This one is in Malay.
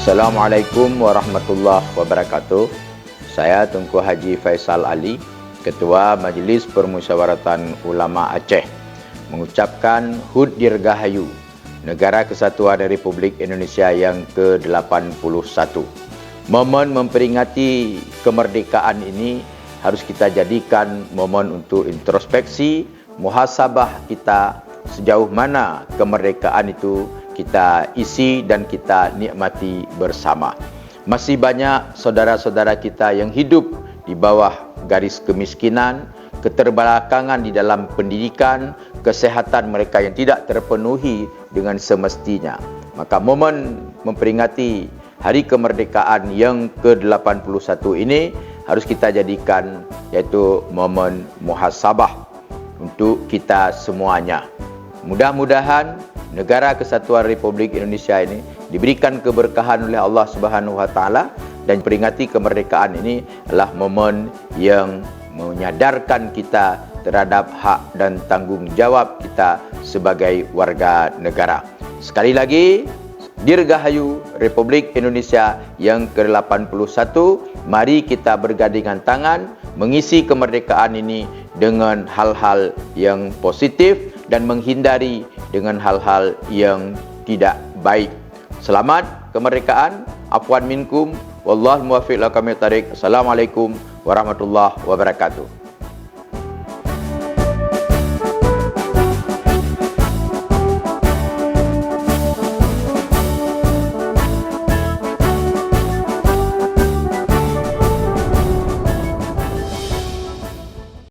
Assalamualaikum warahmatullahi wabarakatuh. Saya Tunku Haji Faisal Ali, Ketua Majlis Permusyawaratan Ulama Aceh, mengucapkan Hud Dirgahayu, Negara Kesatuan Republik Indonesia yang ke-81. Momen memperingati kemerdekaan ini harus kita jadikan momen untuk introspeksi, muhasabah kita sejauh mana kemerdekaan itu kita isi dan kita nikmati bersama. Masih banyak saudara-saudara kita yang hidup di bawah garis kemiskinan, keterbelakangan di dalam pendidikan, kesehatan mereka yang tidak terpenuhi dengan semestinya. Maka momen memperingati Hari Kemerdekaan yang ke-81 ini harus kita jadikan yaitu momen muhasabah untuk kita semuanya. Mudah-mudahan Negara Kesatuan Republik Indonesia ini diberikan keberkahan oleh Allah Subhanahu Wa Taala, dan peringati kemerdekaan ini adalah momen yang menyadarkan kita terhadap hak dan tanggung jawab kita sebagai warga negara. Sekali lagi, Dirgahayu Republik Indonesia yang ke-81. Mari kita bergandengan tangan mengisi kemerdekaan ini dengan hal-hal yang positif dan menghindari dengan hal-hal yang tidak baik. Selamat kemerdekaan. Afwan minkum. Wallahu muwaffiq ila aqwamit thariq. Assalamualaikum warahmatullahi wabarakatuh.